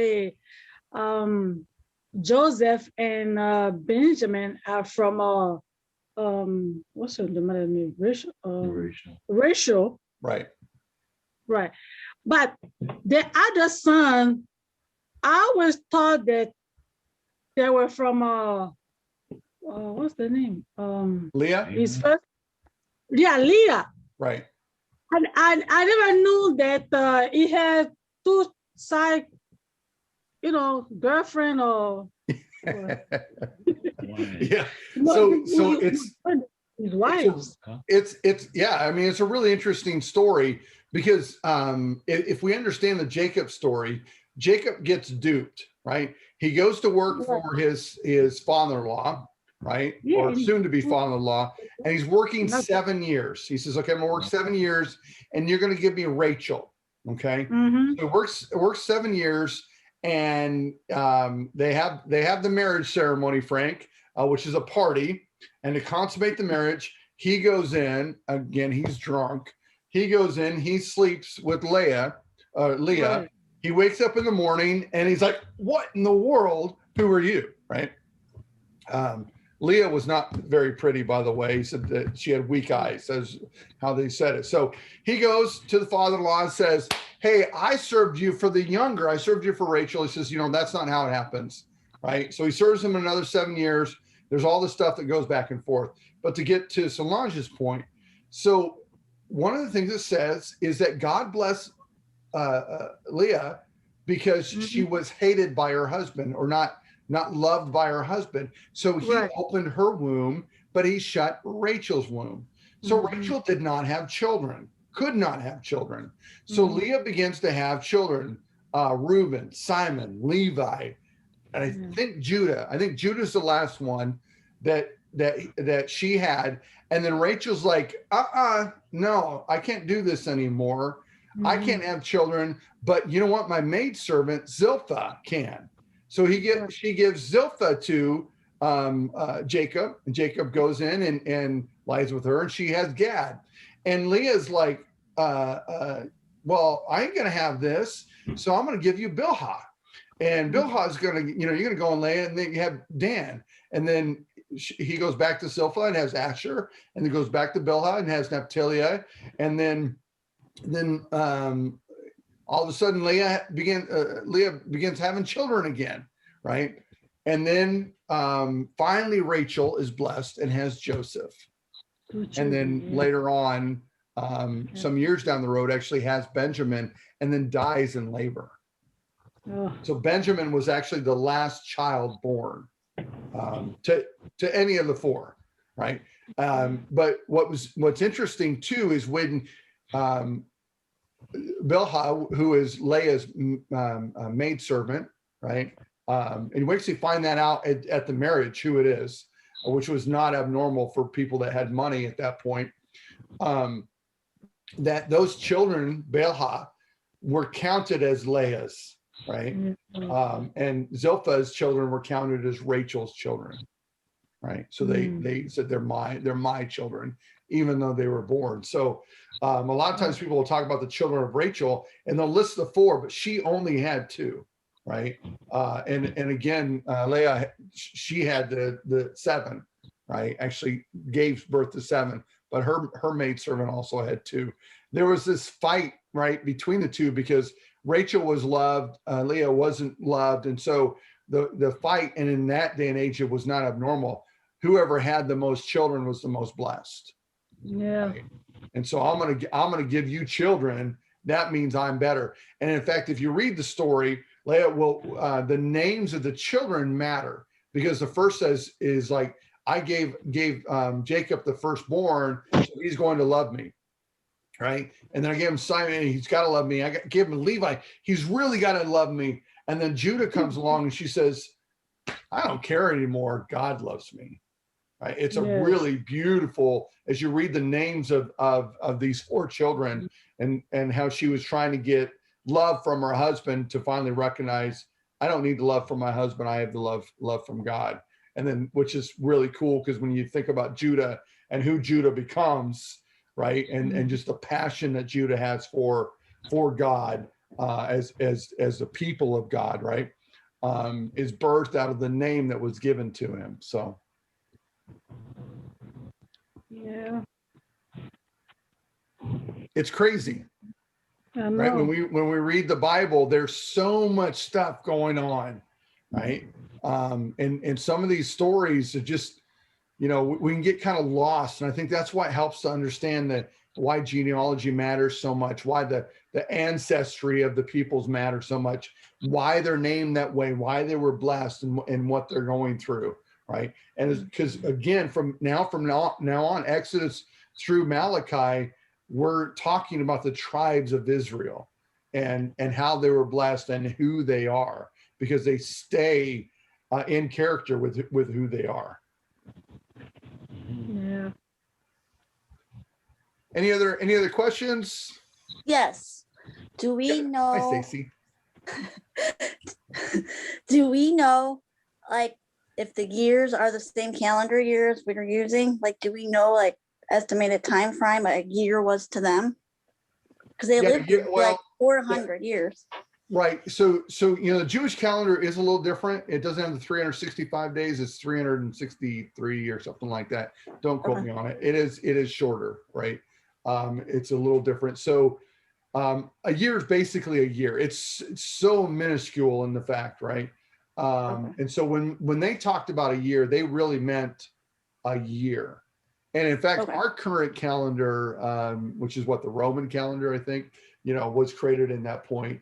Joseph and Benjamin are from what's the mother name? Rachel. Right. Right. But the other son, I always thought that they were from what's the name? Leah. His first, yeah, Leah. Right. And I never knew that he had two side, girlfriend or yeah. So it's his wives. It's yeah. I mean, it's a really interesting story because if we understand the Jacob story, Jacob gets duped, right? He goes to work for his father-in-law, right? Yeah. Or soon to be father-in-law, and he's working 7 years. He says, okay, I'm gonna work 7 years and you're gonna give me Rachel. Okay. Mm-hmm. So it works 7 years, and they have the marriage ceremony, Frank, which is a party, and to consummate the marriage, he goes in, again, he's drunk. He goes in, he sleeps with Leah. Right. He wakes up in the morning and he's like, what in the world? Who are you? Right. Leah was not very pretty, by the way. He said that she had weak eyes, as how they said it. So he goes to the father-in-law and says, hey, I served you for the younger. I served you for Rachel. He says, that's not how it happens. Right. So he serves him another 7 years. There's all this stuff that goes back and forth. But to get to Solange's point, so one of the things it says is that God blessed Leah because she was hated by her husband or not loved by her husband. So he Right. opened her womb, but he shut Rachel's womb. So Mhm. Rachel did not have children, could not have children. So Mhm. Leah begins to have children, Reuben, Simon, Levi, and I think Judah. I think Judah's the last one that she had. And then Rachel's like, no, I can't do this anymore. I can't have children, but you know what? My maidservant Zilpah can. So she gives Zilpah to Jacob, and Jacob goes in and lies with her, and she has Gad. And Leah's like, well, I ain't gonna have this, so I'm gonna give you Bilhah. And Bilhah's gonna, you're gonna go and lay it, and then you have Dan, and then he goes back to Zilpah and has Asher, and then goes back to Bilhah and has Naphtali, and then all of a sudden Leah begins having children again, right? And then finally Rachel is blessed and has Joseph, and then later on, some years down the road, actually has Benjamin, and then dies in labor. So Benjamin was actually the last child born to any of the four, right? But what's interesting too is when Bilhah, who is Leah's maidservant, right? And we actually find that out at the marriage who it is, which was not abnormal for people that had money at that point. That those children, Bilhah, were counted as Leah's, right? And Zilpah's children were counted as Rachel's children, right? So they said they're my children, even though they were born. So a lot of times people will talk about the children of Rachel and they'll list the four, but she only had two, right? And again, Leah, she had the seven, right? Actually gave birth to seven, but her maidservant also had two. There was this fight, right, between the two because Rachel was loved, Leah wasn't loved, and so the fight. And in that day and age, it was not abnormal. Whoever had the most children was the most blessed. Yeah. Right? And so I'm gonna give you children. That means I'm better. And in fact, if you read the story, Leah will the names of the children matter because the first is like I gave Jacob the firstborn, so he's going to love me. Right. And then I gave him Simon, he's got to love me. I gave him Levi, he's really got to love me. And then Judah comes along and she says, I don't care anymore. God loves me. Right. It's a really beautiful, as you read the names of these four children and how she was trying to get love from her husband to finally recognize, I don't need the love from my husband. I have the love from God. And then, which is really cool because when you think about Judah and who Judah becomes, right, and just the passion that Judah has for God as the people of God, right, is birthed out of the name that was given to him. So Yeah. it's crazy, I know. right? When we read the Bible, there's so much stuff going on, right? And some of these stories are just, we can get kind of lost. And I think that's why it helps to understand why genealogy matters so much, why the ancestry of the peoples matter so much, why they're named that way, why they were blessed and what they're going through, right? And because again, from now on, Exodus through Malachi, we're talking about the tribes of Israel and how they were blessed and who they are, because they stay in character with who they are. Yeah. Any other questions? Yes. Do we Hi, know? Stacy. Do we know, like, if the years are the same calendar years we're using? Like, do we know, like, estimated time frame a year was to them? Because they lived like 400 years. Right. So the Jewish calendar is a little different. It doesn't have the 365 days. It's 363 or something like that. Don't quote me on it. It is shorter, right? It's a little different. So a year is basically a year. It's so minuscule in the fact, right? And so when they talked about a year, they really meant a year. And in fact, Okay. our current calendar, which is what the Roman calendar, I think, was created in that point,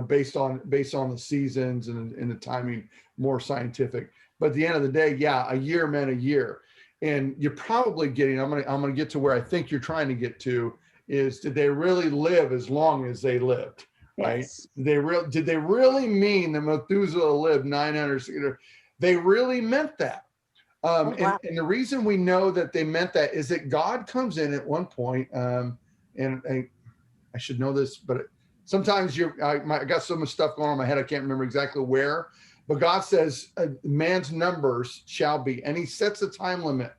based on the seasons and the timing, more scientific. But at the end of the day, yeah, a year meant a year. And you're probably getting, I'm gonna get to where I think you're trying to get to, is did they really live as long as they lived? Right? Yes. Did they really mean that Methuselah lived 900? They really meant that. Oh, wow. And the reason we know that they meant that is that God comes in at one point, and I should know this, but sometimes I got so much stuff going on in my head, I can't remember exactly where, but God says man's numbers shall be, and he sets a time limit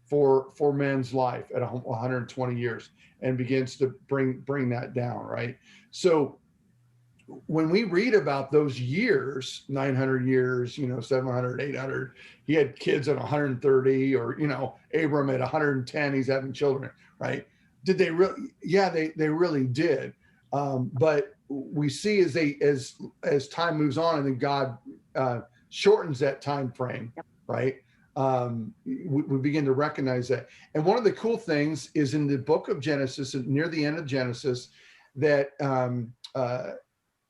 for man's life at 120 years and begins to bring that down, right? So when we read about those years, 900 years, 700, 800, he had kids at 130, or, Abram at 110, he's having children, right? Did they really? Yeah, they really did. But we see as time moves on and then God shortens that time frame, right? We begin to recognize that. And one of the cool things is in the book of Genesis, near the end of Genesis, that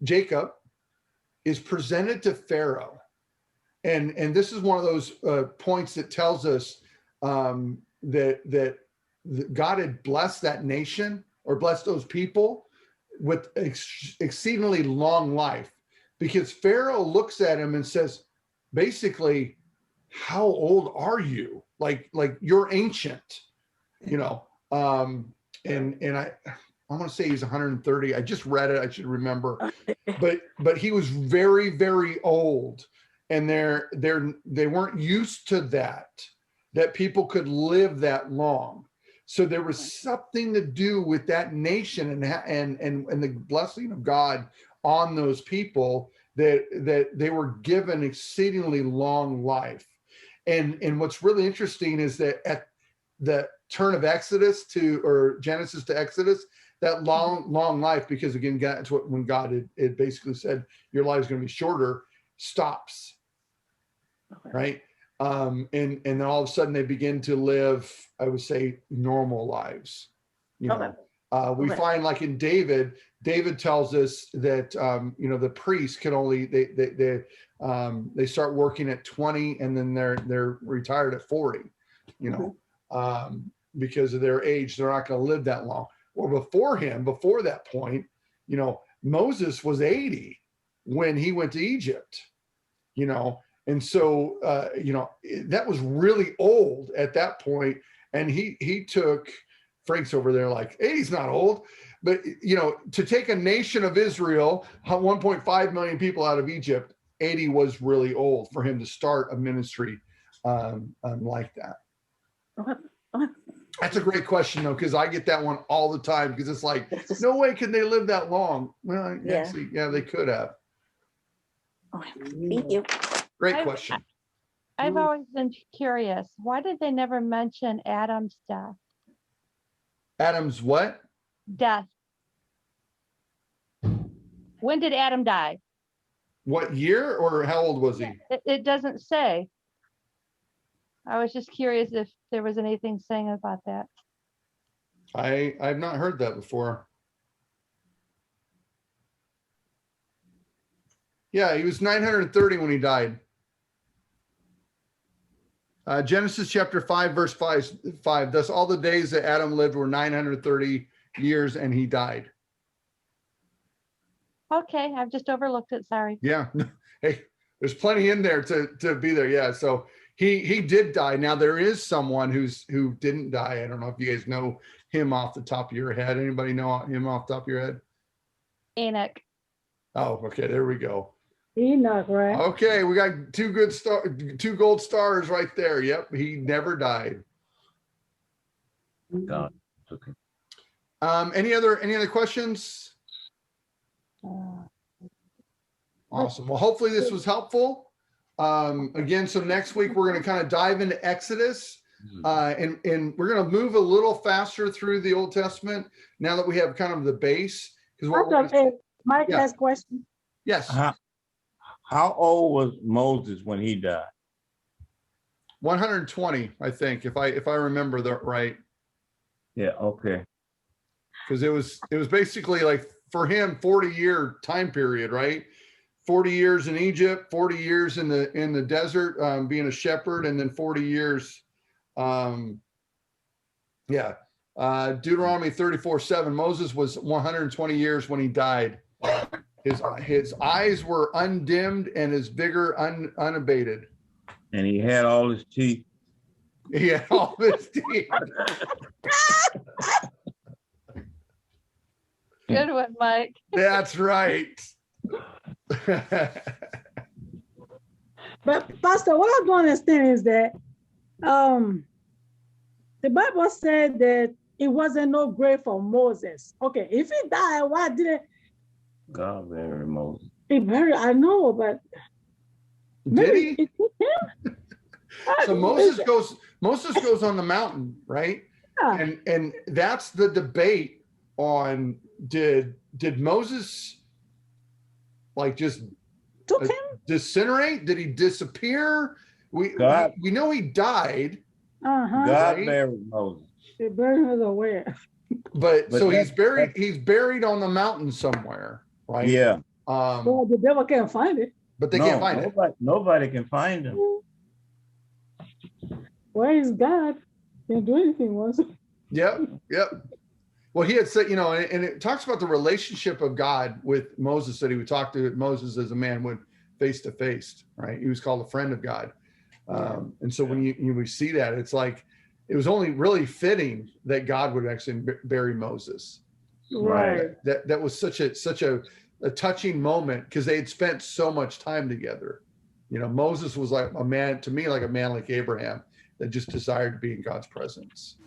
Jacob is presented to Pharaoh. And this is one of those points that tells us that God had blessed that nation, or blessed those people with exceedingly long life, because Pharaoh looks at him and says, basically, how old are you? Like you're ancient, and I want to say he's 130. I just read it. I should remember, but he was very, very old, and they weren't used to that people could live that long. So there was something to do with that nation and the blessing of God on those people, that they were given exceedingly long life. And what's really interesting is that at the turn of Genesis to Exodus, that long life, because again, that's when God had basically said your life is going to be shorter, stops, right? And then all of a sudden they begin to live, I would say, normal lives. We find, like in David tells us that the priests can only they start working at 20, and then they're retired at 40, because of their age, they're not going to live that long. Well, before that point, Moses was 80 when he went to Egypt, and so, that was really old at that point. And he took, Frank's over there like, 80's not old, but, to take a nation of Israel, 1.5 million people out of Egypt, 80 was really old for him to start a ministry like that. That's a great question, though, because I get that one all the time, because it's like, no way can they live that long. Well, actually, yeah, they could have. Thank you. Great question. I've always been curious. Why did they never mention Adam's death? Adam's what? Death. When did Adam die? What year, or how old was he? It doesn't say. I was just curious if there was anything saying about that. I've not heard that before. Yeah, he was 930 when he died. Genesis chapter 5, verse 5. Thus all the days that Adam lived were 930 years, and he died. Okay, I've just overlooked it. Sorry. Yeah. Hey, there's plenty in there to be there. Yeah. So he did die. Now there is someone who didn't die. I don't know if you guys know him off the top of your head. Anybody know him off the top of your head? Enoch. Oh, okay. There we go. Enoch, right? Okay, we got two gold stars right there. Yep, he never died. God. Okay. Any other questions? Awesome. Well, hopefully this was helpful. Again, so next week we're going to kind of dive into Exodus, and we're going to move a little faster through the Old Testament now that we have kind of the base. Okay, Mike has a question. Yes. How old was Moses when he died? 120, I think, if I remember that right. Yeah, okay. Because it was basically like for him 40-year time period, right? 40 years in Egypt, 40 years in the desert, being a shepherd, and then 40 years. Deuteronomy 34:7. Moses was 120 years when he died. His eyes were undimmed and his vigor unabated. And he had all his teeth. He had all his teeth. Good one, Mike. That's right. But Pastor, what I don't understand is that the Bible said that it wasn't no grave for Moses. Okay, if he died, why didn't God very Moses. he bury? I know, but Did he? it took him. So Moses goes on the mountain, right? Yeah. And that's the debate on did Moses like just Took him. disintegrate? Did he disappear? We know he died, Uh-huh. God Right? buried Moses. They buried him away. but so that's- he's buried on the mountain somewhere, right? Yeah. Well, the devil can't find it. But they No, can't find it. nobody can find him. Where is God? Can't do anything once. Yep. Well, he had said, and it talks about the relationship of God with Moses, that he would talk to Moses as a man would face to face, right? He was called a friend of God. And so when we see that, it's like, it was only really fitting that God would actually bury Moses. Right. That was such a touching moment because they had spent so much time together. Moses was like a man, to me, like a man like Abraham that just desired to be in God's presence.